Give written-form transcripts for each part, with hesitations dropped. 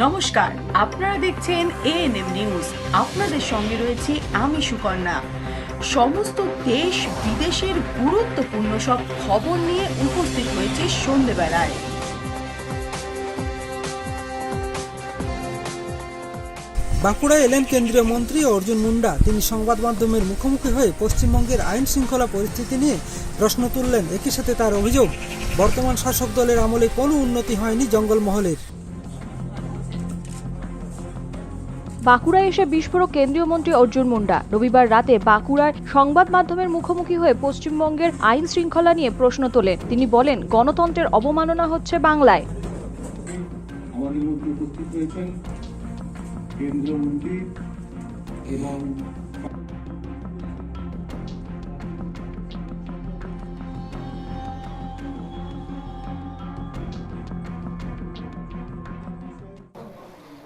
নমস্কার, আপনারা দেখছেন এএনএম নিউজ। আপনাদের সঙ্গে রয়েছে আমি সুকন্যা। সমস্ত দেশ বিদেশের গুরুত্বপূর্ণ সব খবর নিয়ে উপস্থিত হয়েছে সন্ধ্যেবেলায়। বাঁকুড়ায় এলেন কেন্দ্রীয় মন্ত্রী অর্জুন মুন্ডা। তিনি সংবাদ মাধ্যমের মুখোমুখি হয়ে পশ্চিমবঙ্গের আইন শৃঙ্খলা পরিস্থিতি নিয়ে প্রশ্ন তুললেন। একই সাথে তার অভিযোগ, বর্তমান শাসক দলের আমলে কোনো উন্নতি হয়নি জঙ্গলমহলের। বাঁকুড়ায় এসে বিস্ফোরক কেন্দ্রীয় মন্ত্রী অর্জুন মুন্ডা। রবিবার রাতে বাঁকুড়ার সংবাদ মাধ্যমের মুখোমুখি হয়ে পশ্চিমবঙ্গের আইন শৃঙ্খলা নিয়ে প্রশ্ন তোলেন। তিনি বলেন, গণতন্ত্রের অবমাননা হচ্ছে বাংলায়। আমাদের মধ্যে উপস্থিত রয়েছেন কেন্দ্রীয় মন্ত্রী এবং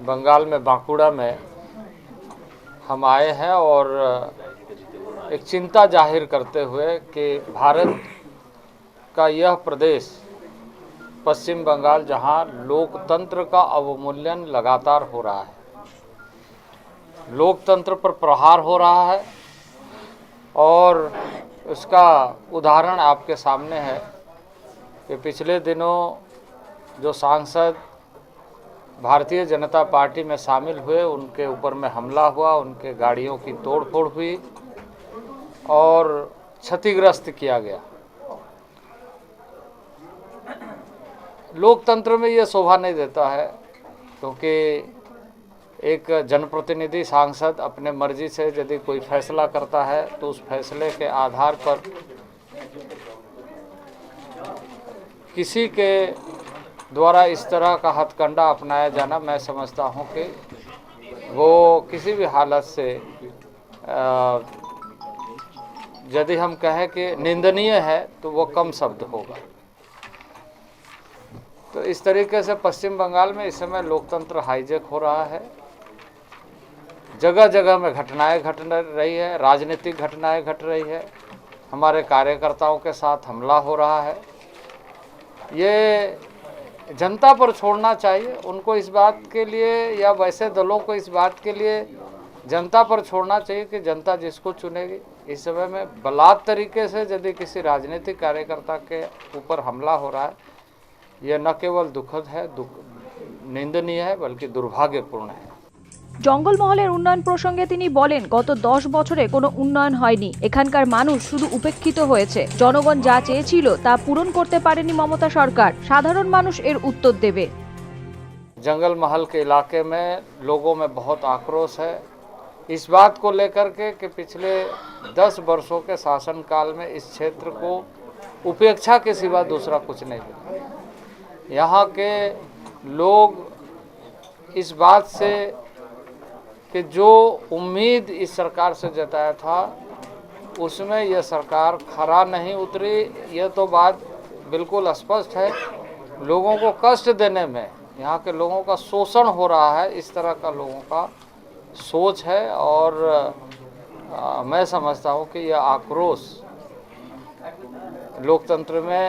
बंगाल में बांकुड़ा में हम आए हैं और एक चिंता जाहिर करते हुए कि भारत का यह प्रदेश पश्चिम बंगाल जहां लोकतंत्र का अवमूल्यन लगातार हो रहा है, लोकतंत्र पर प्रहार हो रहा है और उसका उदाहरण आपके सामने है कि पिछले दिनों जो सांसद भारतीय जनता पार्टी में शामिल हुए, उनके ऊपर में हमला हुआ, उनके गाड़ियों की तोड़फोड़ हुई और क्षतिग्रस्त किया गया। लोकतंत्र में ये शोभा नहीं देता है, क्योंकि एक जनप्रतिनिधि सांसद अपने मर्जी से यदि कोई फैसला करता है तो उस फैसले के आधार पर किसी के द्वारा इस तरह का हथकंडा अपनाया जाना, मैं समझता हूं कि वो किसी भी हालत से यदि हम कहें कि निंदनीय है तो वो कम शब्द होगा। तो इस तरीके से पश्चिम बंगाल में इस समय लोकतंत्र हाईजैक हो रहा है। जगह जगह में घटनाएं घट रही है, राजनीतिक घटनाएं घट रही है, हमारे कार्यकर्ताओं के साथ हमला हो रहा है। ये जनता पर छोड़ना चाहिए, उनको इस बात के लिए या वैसे दलों को इस बात के लिए जनता पर छोड़ना चाहिए कि जनता जिसको चुनेगी। इस समय में बलात् तरीके से यदि किसी राजनीतिक कार्यकर्ता के ऊपर हमला हो रहा है, यह न केवल दुखद है, निंदनीय है, बल्कि दुर्भाग्यपूर्ण है। জঙ্গলমহলের উন্নয়ন প্রসঙ্গে তিনি বলেন, গত 10 বছরে কোনো উন্নয়ন হয়নি। এখানকার মানুষ শুধু উপেক্ষিত হয়েছে। জনগণ যা চেয়েছিল তা পূরণ করতে পারেনি মমতা সরকার। সাধারণ মানুষ এর উত্তর দেবে। जंगलमहल के इलाके में लोगों में बहुत आक्रोश है इस बात को लेकर के कि पिछले 10 वर्षों के शासनकाल में इस क्षेत्र को उपेक्षा के सिवा दूसरा कुछ नहीं मिला। यहाँ के लोग इस बात से कि जो उम्मीद इस सरकार से जताया था उसमें यह सरकार खरा नहीं उतरी, यह तो बात बिल्कुल स्पष्ट है। लोगों को कष्ट देने में यहाँ के लोगों का शोषण हो रहा है, इस तरह का लोगों का सोच है और मैं समझता हूँ कि यह आक्रोश लोकतंत्र में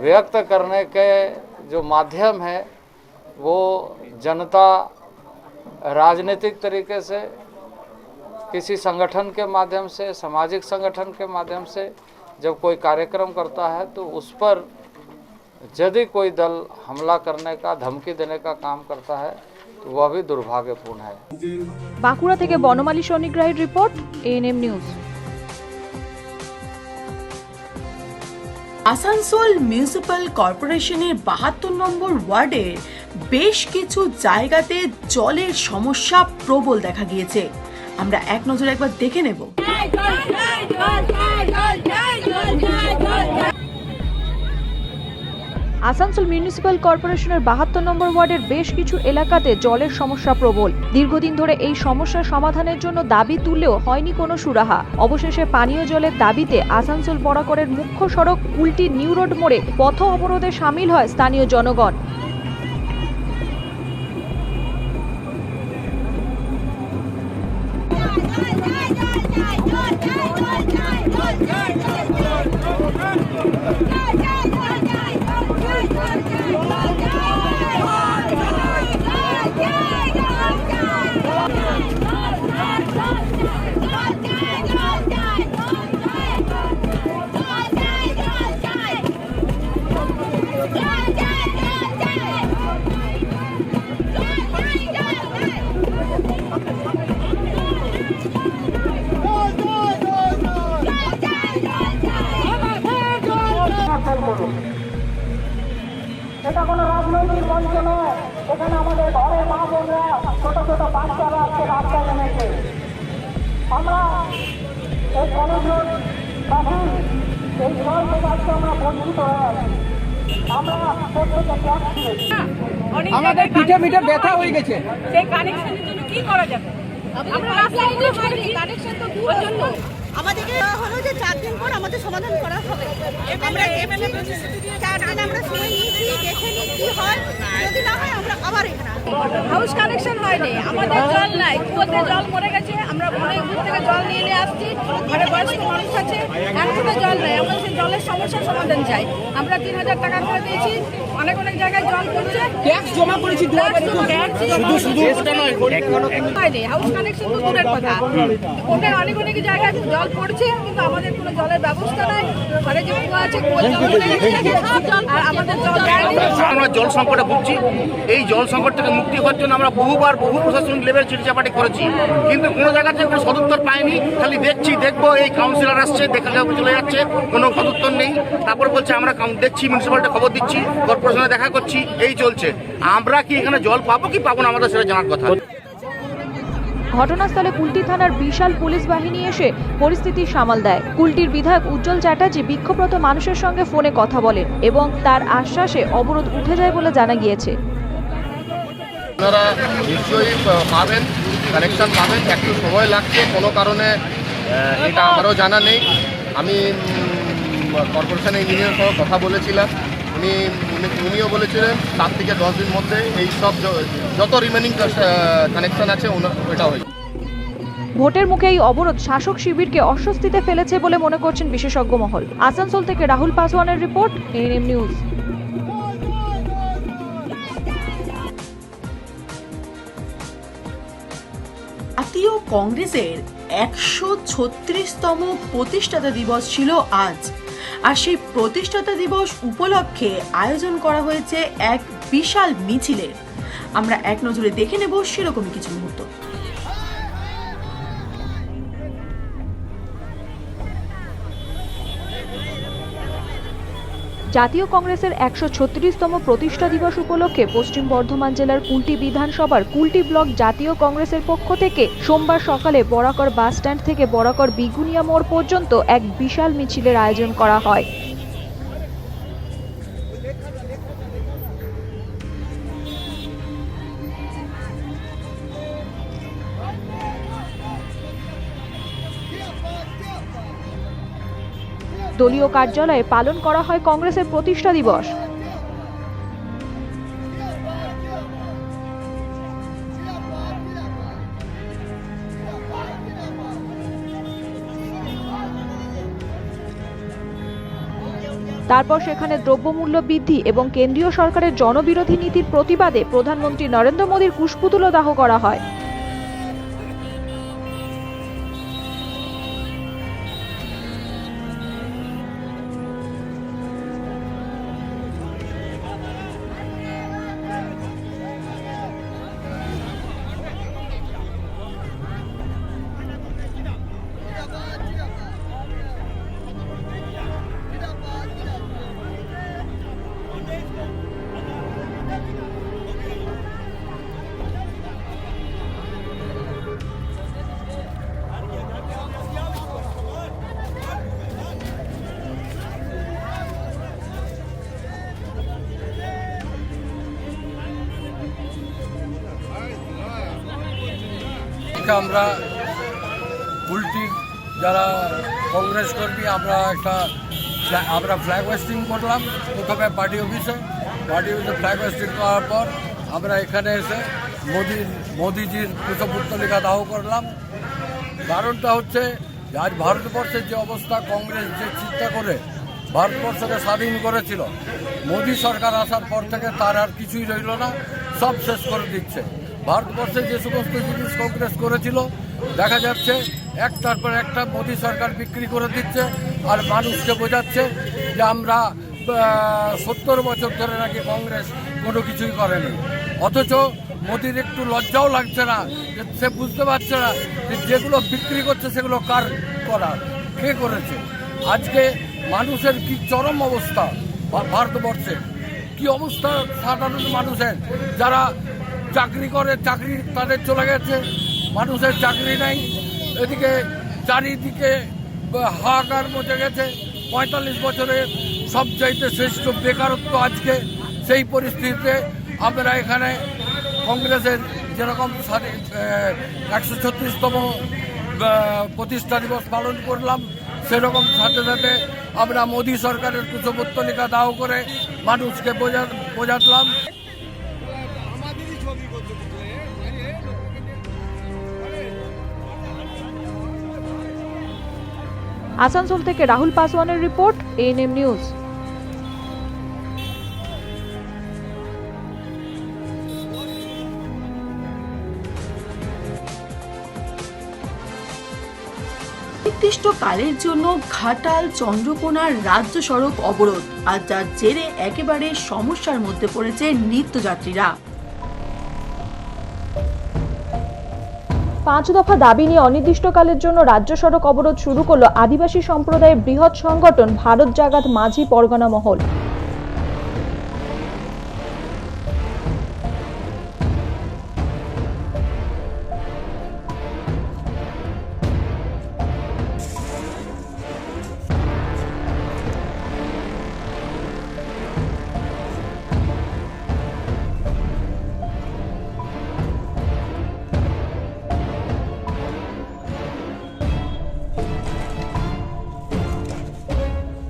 व्यक्त करने के जो माध्यम है वो जनता राजनीतिक तरीके से, किसी संगठन के माध्यम से, सामाजिक संगठन के माध्यम से जब कोई कार्यक्रम करता है तो उस पर यदि कोई दल हमला करने का, धमकी देने का काम करता है तो वह भी दुर्भाग्यपूर्ण है। বাঁকুড়া থেকে বনমালী স্বনিগ্রাহীর report, ANM news. Asansol municipal কর্পোরেশনের 72 নম্বর ওয়ার্ডের বেশ কিছু জায়গাতে জলের সমস্যা প্রবল দেখা গিয়েছে। আমরা এক নজরে একবার দেখে নেব। আসানসোল মিউনিসিপ্যাল কর্পোরেশনের 72 নম্বর ওয়ার্ডের বেশ কিছু এলাকাতে জলের সমস্যা প্রবল। দীর্ঘদিন ধরে এই সমস্যার সমাধানের জন্য দাবি তুললেও হয়নি কোনো সুরাহা। অবশেষে পানীয় জলের দাবিতে আসানসোল বরাকরের মুখ্য সড়ক উল্টি নিউ রোড মোড়ে পথ অবরোধে সামিল হয় স্থানীয় জনগণ। ঘরে মা বোনরা ছোট ছোট বাচ্চারা আজকে রাস্তায় নেমেছে। আমরা এই কলেজের কাছে এই জল থেকে আমরা বঞ্চিত হয়ে আছি। আমরা প্রত্যেকে ট্যাক্স দিয়েছি। আমাদের পিঠে পিঠে ব্যথা হয়ে গেছে। সেই কানেকশনের জন্য কি করা যাবে? আমরা রাস্তায় উঠে পড়েছি, কানেকশন তো দূর জন্য। আমাদেরকে হলো যে 4 দিন পর আমাদের সমাধান করা হবে। আমরা 4 দিন আমরা সময় নিয়েছি, দেখে নিই কি হয়। যদি না হয় আমরা আবার এখানে আসবো। হাউস কানেকশন হয়নি, আমাদের জল নাই, কুয়োতে জল মরে গেছে। আমরা অনেক দূর থেকে জল নিয়ে আসছি, ঘরে বয়স্ক মানুষ আছে, এখনো জল নাই। আমরা সেই জলের সমস্যার সমাধান চাই। আমরা 3000 টাকা করে দিয়েছি, অনেক অনেক জায়গায় জল পড়ছে, ট্যাক্স জমা করেছি হয়নি। হাউস কানেকশন তো দূরের কথা, ওটা অনেক অনেক জায়গায় জল পড়ছে, কিন্তু আমাদের কোনো জলের ব্যবস্থা নাই। ঘরে যে কুয়া আছে, কুয়োর জল মরে গেছে, আর আমাদের জল দেয়নি। আমরা জল সংকটে ভুগছি। এই জল সংকট থেকে মুক্তি হওয়ার জন্য আমরা বহু প্রশাসনিক লেভেল চিঠিচাপাটি করেছি, কিন্তু কোনো জায়গা থেকে কোনো সদুত্তর পাইনি। খালি দেখবো এই কাউন্সিলর আসছে, দেখা চলে যাচ্ছে, কোনো সদুত্তর নেই। তারপর বলছে আমরা দেখছি, মিউনিসিপ্যালিটি খবর দিচ্ছি, কর্পোরেশনে দেখা করছি, এই চলছে। আমরা কি এখানে জল পাবো কি পাবো না আমাদের সেটা জানার কথা। ঘটনাস্থলে কুলটি থানার বিশাল পুলিশ বাহিনী এসে পরিস্থিতি সামাল দেয়। কুলটির বিধায়ক উজ্জ্বল চ্যাটার্জি বিক্ষোভরত মানুষের সঙ্গে ফোনে কথা বলেন এবং তার আশ্বাসে অবরোধ উঠে যায় বলে জানা গিয়েছে। আপনারা নিশ্চয়ই পাবেন, কানেকশন পাবেন, একটু সময় লাগছে কোনো কারণে, এটা আমারও জানা নেই। আমি কর্পোরেশনের ইঞ্জিনিয়ার সহ কথা বলেছিলাম, উনিও বলেছিলেন 7 থেকে 10 দিন মধ্যে এই সব যত রিমেনিং কানেকশন আছে ওটা হয়ে। ভোটের মুখে এই অবরোধ শাসক শিবিরকে অস্বস্তিতে ফেলেছে বলে মনে করছেন বিশেষজ্ঞ মহল। আসানসোল থেকে রাহুল পাসওয়ানের রিপোর্ট, এএনএম নিউজ। জাতীয় কংগ্রেসের 136তম প্রতিষ্ঠাতা দিবস ছিল আজ, আর সেই প্রতিষ্ঠাতা দিবস উপলক্ষে আয়োজন করা হয়েছে এক বিশাল মিছিলের। আমরা এক নজরে দেখে নেব সেরকমই কিছু মুহূর্ত। জাতীয় কংগ্রেসের 136তম প্রতিষ্ঠা দিবস উপলক্ষে পশ্চিম বর্ধমান জেলার কুলটি বিধানসভার কুলটি ব্লক জাতীয় কংগ্রেসের পক্ষ থেকে সোমবার সকালে বরাকর বাস স্ট্যান্ড থেকে বরাকর বিগুনিয়া মোড় পর্যন্ত এক বিশাল মিছিলের আয়োজন করা হয়। দলীয় কার্যালয়ে পালন করা হয় কংগ্রেসের প্রতিষ্ঠা দিবস। তারপর সেখানে দ্রব্যমূল্য বৃদ্ধি এবং কেন্দ্রীয় সরকারের জনবিরোধী নীতির প্রতিবাদে প্রধানমন্ত্রী নরেন্দ্র মোদীর কুশপুতল দাহ করা হয়। আমরা কুলটির যারা কংগ্রেস কর্মী আমরা ফ্ল্যাগ হোয়েস্টিং করলাম প্রথমে পার্টি অফিসে ফ্ল্যাগ হোয়েস্টিং করার পর আমরা এখানে এসে মোদিজির কুশপুত্তলিকা দাহ করলাম। কারণটা হচ্ছে যে আজ ভারতবর্ষের যে অবস্থা, কংগ্রেস যে চিন্তা করে ভারতবর্ষকে স্বাধীন করেছিল, মোদী সরকার আসার পর থেকে তার আর কিছুই রইল না, সব শেষ করে দিচ্ছে। ভারতবর্ষে যে সমস্ত জিনিস কংগ্রেস করেছিল দেখা যাচ্ছে একটার পর একটা মোদী সরকার বিক্রি করে দিচ্ছে, আর মানুষকে বোঝাচ্ছে যে আমরা 70 বছর ধরে নাকি কংগ্রেস কোনো কিছুই করেনি। অথচ মোদির একটু লজ্জাও লাগছে না, যে সে বুঝতে পারছে না যে যেগুলো বিক্রি করছে সেগুলো কার করা, কে করেছে। আজকে মানুষের কি চরম অবস্থা, ভারতবর্ষে কি অবস্থা সাধারণ মানুষের, যারা চাকরি করে, চাকরি তাদের চলে গেছে, মানুষের চাকরি নেই। এদিকে চারিদিকে হাহাকার মচে গেছে। 45 বছরের সবচাইতে শ্রেষ্ঠ বেকারত্ব আজকে। সেই পরিস্থিতিতে আমরা এখানে কংগ্রেসের যেরকম 136তম প্রতিষ্ঠা দিবস পালন করলাম, সেরকম সাথে সাথে আমরা মোদী সরকারের কুশপুত্তলিকা দাহ করে মানুষকে বোঝাতলাম। আসানসোল থেকে রাহুল পাসওয়ানের রিপোর্ট, এএনএম নিউজ। অনির্দিষ্টকালের জন্য ঘাটাল চন্দ্রকোনার রাজ্য সড়ক অবরোধ, আর যার জেরে একেবারে সমস্যার মধ্যে পড়েছে নিত্যযাত্রীরা। 5 দফা দাবি নিয়ে অনির্দিষ্টকালের জন্য রাজ্য সড়ক অবরোধ শুরু করলো আদিবাসী সম্প্রদায়ের বৃহৎ সংগঠন ভারত জাগাত মাঝি পরগনা মহল।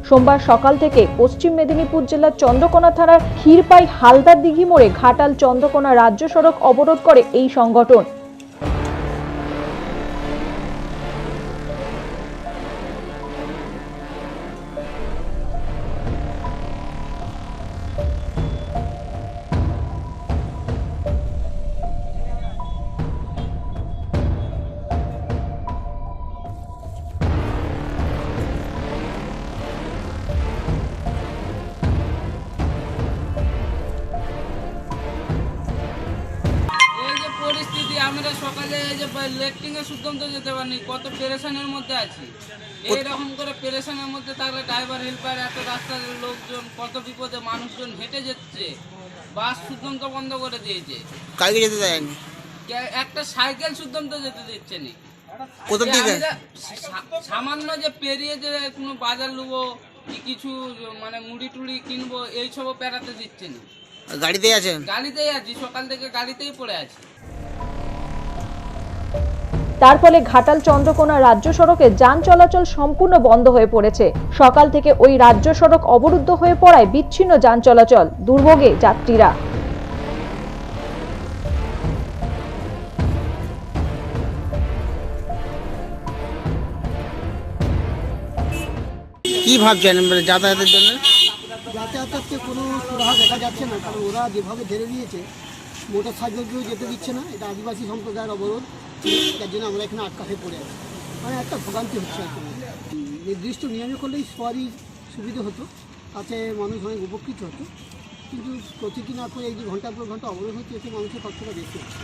সোমবার সকাল থেকে পশ্চিম মেদিনীপুর জেলার চন্দ্রকোনা থানার ক্ষীরপাই হালদার দিঘি মোড়ে ঘাটাল চন্দ্রকোনা রাজ্য সড়ক অবরোধ করে এই সংগঠন। পরিস্থিতি আমরা সকালে এই যে লেট্রিং এর সিদ্ধান্ত যেতে পারিনি, কত পেরেশানের মধ্যে আছি। এইরকম করে পেরেশানের মধ্যে তাহলে ড্রাইভার হেল্পার এত রাস্তার লোকজন কত বিপদে, মানুষজন হেঁটে যাচ্ছে, বাস সিদ্ধান্ত বন্ধ করে দিয়েছে, কালকে যেতে দেয়নি, একটা সাইকেল সিদ্ধান্ত যেতে দিচ্ছে না। কোথা থেকে সামান্য যে পেরিয়ে যে কোনো বাজার নেবো কি কিছু মানে মুড়ি টুড়ি কিনবো এইসবও পেরাতে দিচ্ছে না। গাড়িতেই আছেন? গাড়িতেই আছি, সকাল থেকে গাড়িতেই পড়ে আছি। তার ফলে ঘাটাল চন্দ্রকোনা রাজ্য সড়কে যান চলাচল সম্পূর্ণ বন্ধ হয়ে পড়েছে। সকাল থেকে ওই রাজ্য সড়ক অবরুদ্ধ হয়ে পড়ায় বিচ্ছিন্ন যান চলাচল, দুর্ভোগে যাত্রীরা। কি ভাবছেন যাতায়াতের জন্য? যাতায়াতের কোনো সুরাহা দেখা যাচ্ছে না, কারণ ওরা যেভাবে ধরে নিয়েছে মোটর সাইকেলকেও যেতে দিচ্ছে না। এটা আদিবাসী সম্প্রদায়ের অবরোধ, তার জন্য আমরা এখানে আটকা হয়ে পড়ে আছি। মানে একটা ভোগান্তি হচ্ছে আর কি। নির্দিষ্ট নিয়মে করলেই সবারই সুবিধা হতো, তাতে মানুষ অনেক উপকৃত হতো, কিন্তু প্রতিটি না করে এই যে ঘন্টার পর ঘন্টা অবরোধ হচ্ছে, এতে মানুষের কষ্টটা বেশি হচ্ছে।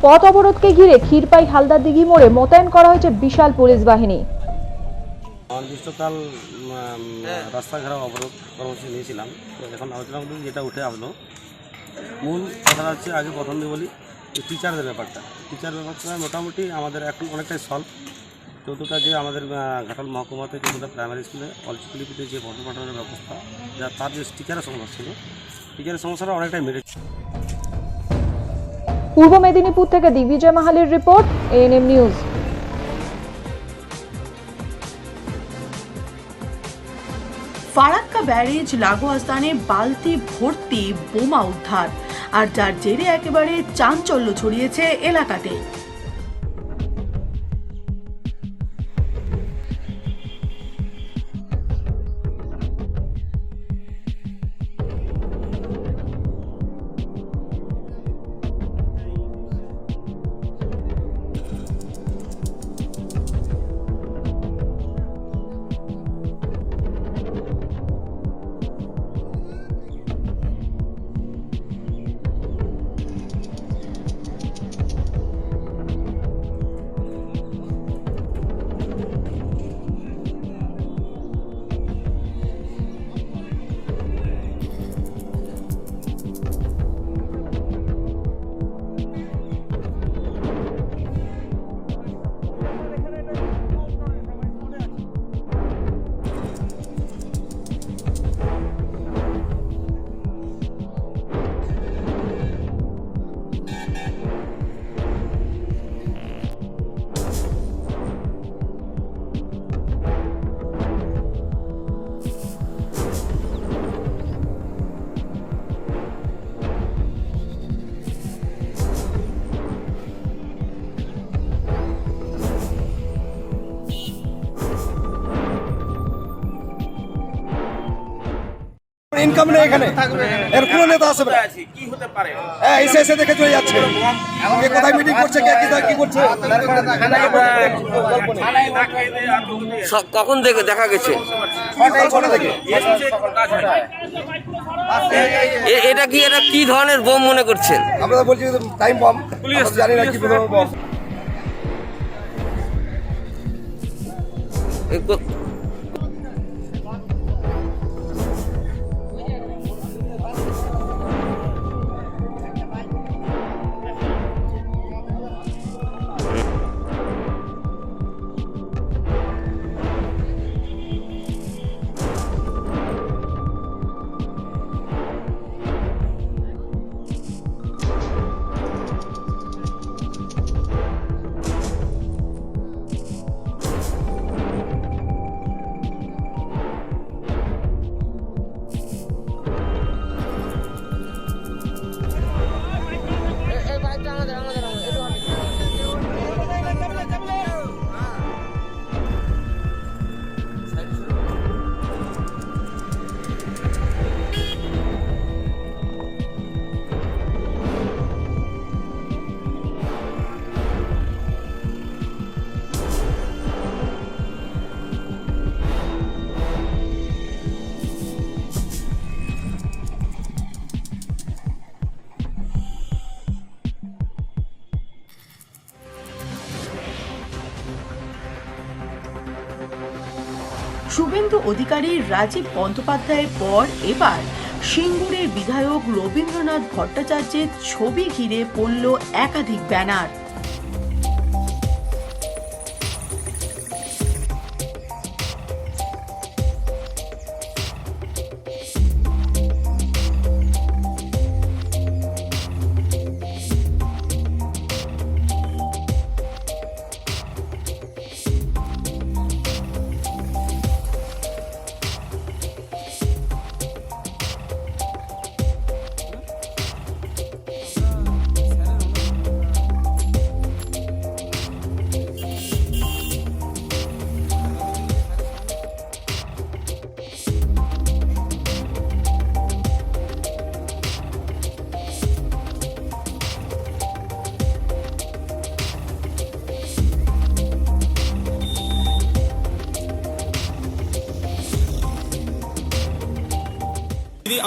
পথ অবরোধকে ঘিরে ক্ষীরপাই হালদার দিঘি মোড়ে মোতায়েন করা হয়েছে বিশাল পুলিশ বাহিনী। অনির্দিষ্টকাল রাস্তা ঘেরাও অবরোধ কর্মসূচি নিয়েছিলাম, তো এখন আলোচনা করতে যেটা উঠে আসলো, মূল কথা হচ্ছে আগে প্রথম দিয়ে বলি টিচারদের ব্যাপারটা। টিচার ব্যাপারটা মোটামুটি আমাদের এখন অনেকটাই সলভ। চৌদ্দটা যে আমাদের ঘাটাল মহকুমাতে চৌদ্দটা প্রাইমারি স্কুলে অলচিলিপিতে যে পঠন পাঠনের ব্যবস্থা, যা তার যে টিচারের সমস্যা ছিল, টিচারের সমস্যাটা অনেকটাই মেরেছে। পূর্ব মেদিনীপুর থেকে দিগ্বিজয় মাহালির report, ANM news. Farakka barrage লাগোয়া স্থানে বালতি ভর্তি বোমা উদ্ধার, আর যার জেরে একেবারে চাঞ্চল্য ছড়িয়েছে এলাকাতে। ইনকাম নেই এখানে, এর কোনো নেতা আসবে না। কি হতে পারে? হ্যাঁ, এসে এসে দেখে চলে যাচ্ছে, কে কোথায় মিটিং করছে, কে কোথায় কি করছে। কখন থেকে দেখা গেছে? সকাল 6টা থেকে। এটা কি ধরনের বোম মনে করছেন? আমরা তো বলছি টাইম বম, জানি না কি বম। শুভেন্দু অধিকারী, রাজীব বন্দ্যোপাধ্যায়ের পর এবার সিঙ্গুরের বিধায়ক রবীন্দ্রনাথ ভট্টাচার্যের ছবি ঘিরে পড়ল একাধিক ব্যানার।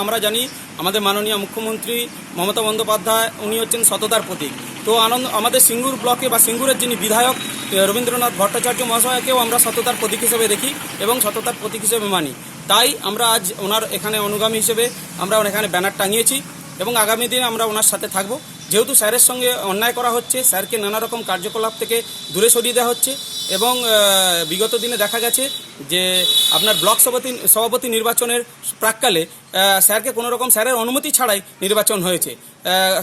আমরা জানি আমাদের মাননীয় মুখ্যমন্ত্রী মমতা বন্দ্যোপাধ্যায় উনি হচ্ছেন সততার প্রতীক। তো আমাদের সিঙ্গুর ব্লকে বা সিঙ্গুরের যিনি বিধায়ক রবীন্দ্রনাথ ভট্টাচার্য মহাশয়কেও আমরা সততার প্রতীক হিসেবে দেখি এবং সততার প্রতীক হিসেবে মানি। তাই আমরা আজ ওনার এখানে অনুগামী হিসেবে আমরা এখানে ব্যানার টাঙিয়েছি এবং আগামী দিনে আমরা ওনার সাথে থাকব। যেহেতু স্যারের সঙ্গে অন্যায় করা হচ্ছে, স্যারকে নানা রকম কার্যকলাপ থেকে দূরে সরিয়ে দেওয়া হচ্ছে এবং বিগত দিনে দেখা গেছে যে আপনার ব্লক সভাপতি নির্বাচনের প্রাক্কালে স্যারকে কোনো রকম স্যারের অনুমতি ছাড়াই নির্বাচন হয়েছে,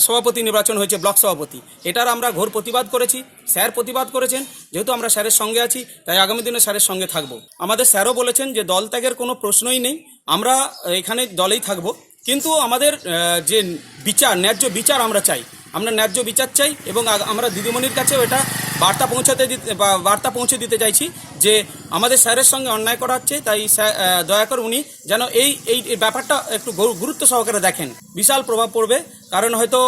সভাপতি নির্বাচন হয়েছে, ব্লক সভাপতি। এটার আমরা ঘোর প্রতিবাদ করেছি, স্যার প্রতিবাদ করেছেন। যেহেতু আমরা স্যারের সঙ্গে আছি তাই আগামী দিনে স্যারের সঙ্গে থাকব। আমাদের স্যারও বলেছেন যে দল ত্যাগের কোনো প্রশ্নই নেই, আমরা এখানে দলেই থাকব, কিন্তু আমাদের যে বিচার, ন্যায্য বিচার আমরা চাই, আমরা ন্যায্য বিচার চাই এবং আমরা দিদিমণির কাছেও এটা বার্তা পৌঁছে দিতে চাইছি যে আমাদের স্যারের সঙ্গে অন্যায় করা হচ্ছে। তাই দয়া করে উনি যেন এই ব্যাপারটা একটু গুরুত্ব সহকারে দেখেন। বিশাল প্রভাব পড়বে, কারণ হয়তো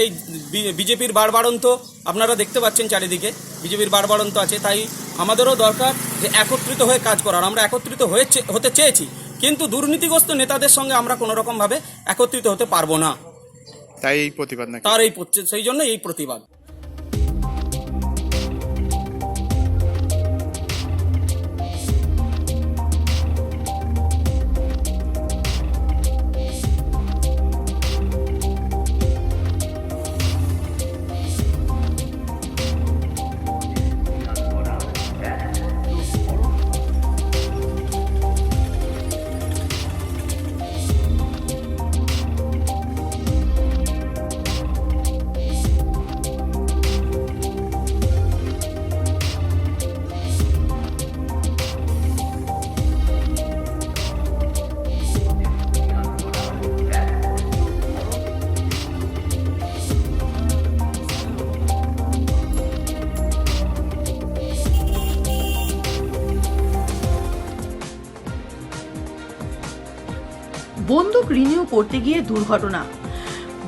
এই বিজেপির বাড়বাড়ন্ত আপনারা দেখতে পাচ্ছেন চারিদিকে বিজেপির বাড়বাড়ন্ত আছে। তাই আমাদেরও দরকার যে একত্রিত হয়ে কাজ করার। আমরা একত্রিত হতে চেয়েছি, কিন্তু দুর্নীতিগ্রস্ত নেতাদের সঙ্গে আমরা কোনো রকমভাবে একত্রিত হতে পারবো না। তাই এই প্রতিবাদ না, সেই জন্য এই প্রতিবাদ। বন্দুক রিনিউ করতে গিয়ে দুর্ঘটনা।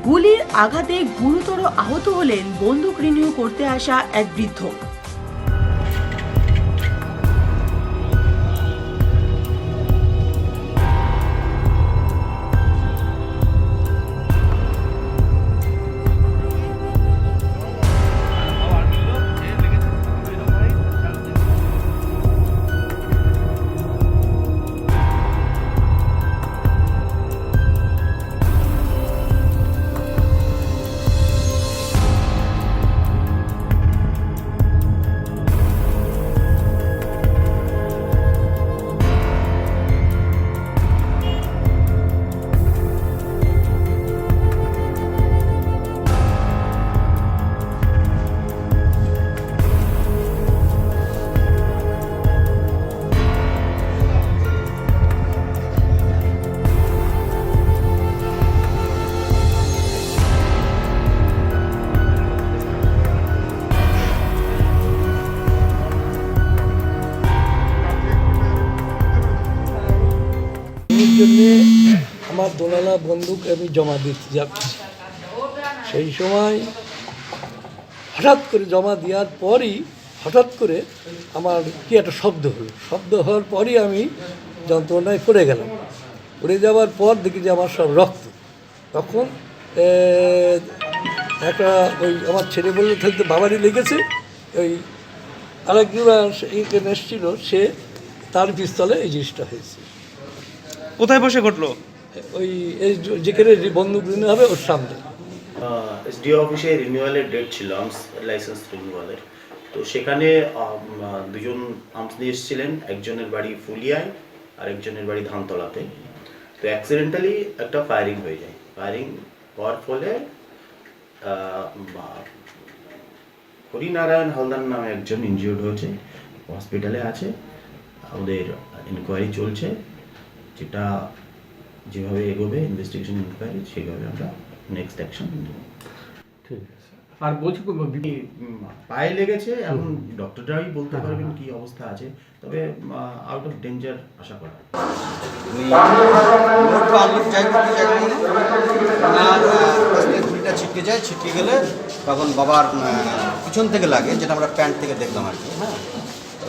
গুলির আঘাতে গুরুতর আহত হলেন বন্দুক রিনিউ করতে আসা এক বৃদ্ধ। জন্যে আমার দোলালা বন্দুক আমি জমা দিতে যাচ্ছি, সেই সময় হঠাৎ করে জমা দেওয়ার পরই হঠাৎ করে আমার কি একটা শব্দ হলো, শব্দ হওয়ার পরই আমি যন্ত্রণায় পড়ে গেলাম। পড়ে যাওয়ার পর দেখি যে আমার সব রক্ত। তখন একটা ওই আমার ছেলে বললো খেলতে বাবারই লেগেছে, ওই আরেকজন এখানে এসেছিল, সে তার পিস্তলে এই জিনিসটা হয়েছে। কোথায় বসে ঘটলো? ওই যেখানে বন্দুক রিনিউ হবে ওর সামনে। এসডিও অফিসে রিনিউয়ালের ডেট ছিল, আর্মস লাইসেন্স রিনিউয়ালের। তো সেখানে দুজন আর্মস নিয়ে এসেছিলেন, একজনের বাড়ি ফুলিয়ায় আর একজনের বাড়ি ধানতলাতে। তো অ্যাক্সিডেন্টালি একটা ফায়ারিং হয়ে যায়। ফায়ারিং হওয়ার ফলে হরিনারায়ণ হালদার নামে একজন ইনজিওর্ড হয়েছে, হসপিটালে আছে। ওদের ইনকোয়ারি চলছে, যেটা যেভাবে এগোবে ইনভেস্টিগেশন ইনকোয়ারি সেভাবে আমরা নেক্সট অ্যাকশন নেব। ঠিক আছে। আর বলছি পায়ে লেগেছে, এখন ডক্টররাই বলতে পারবেন কি অবস্থা আছে, তবে আউট অফ ডেঞ্জার আশা করা। গুলিটা ছিটকে যায়, ছিটকে গেলে তখন বাবার পিছন থেকে লাগে, যেটা আমরা প্যান্ট থেকে দেখলাম আর কি। হ্যাঁ,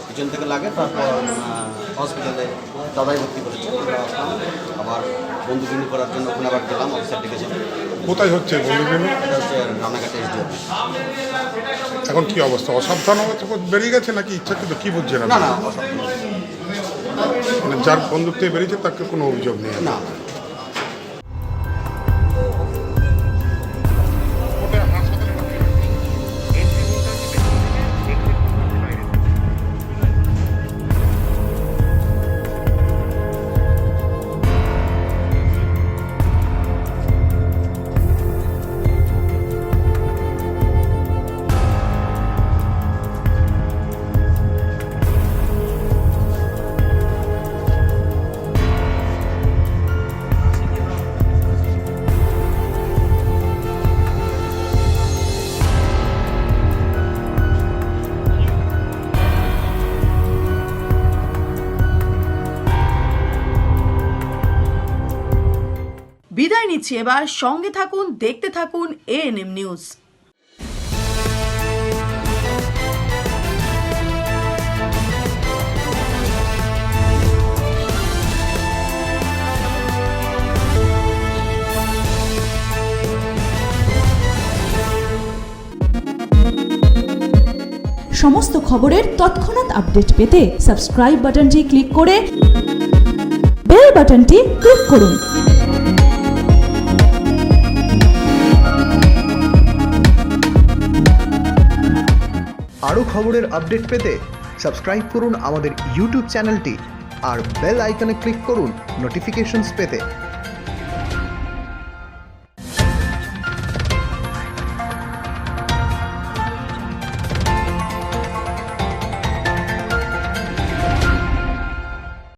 পিছন থেকে লাগে, তারপর হসপিটালে দাদাই ভর্তি করেছে। আবার বন্দুক রিনিউ করার জন্য ওখানে আবার গেলাম, অফিসার ডেকেছিলাম। কোথায় হচ্ছে বন্দুক রিনিউ? এটা হচ্ছে রানাঘাটে এসডি অফিস। এখন কি অবস্থা? অসাবধান বেরিয়ে গেছে নাকি ইচ্ছাকৃত, কি বুঝছেন? না না, অসাবধান। মানে যার বন্দুক থেকে বেরিয়েছে তাকে কোনো অভিযোগ নেই? না। বিদায় নিচ্ছি এবার, সঙ্গে থাকুন, দেখতে থাকুন এএনএম নিউজ। সমস্ত খবরের তৎক্ষণাৎ আপডেট পেতে সাবস্ক্রাইব বাটনটি ক্লিক করে বেল বাটনটি ক্লিক করুন। আরও খবরের আপডেট পেতে সাবস্ক্রাইব করুন আমাদের ইউটিউব চ্যানেলটি আর বেল আইকনে ক্লিক করুন নোটিফিকেশনস পেতে।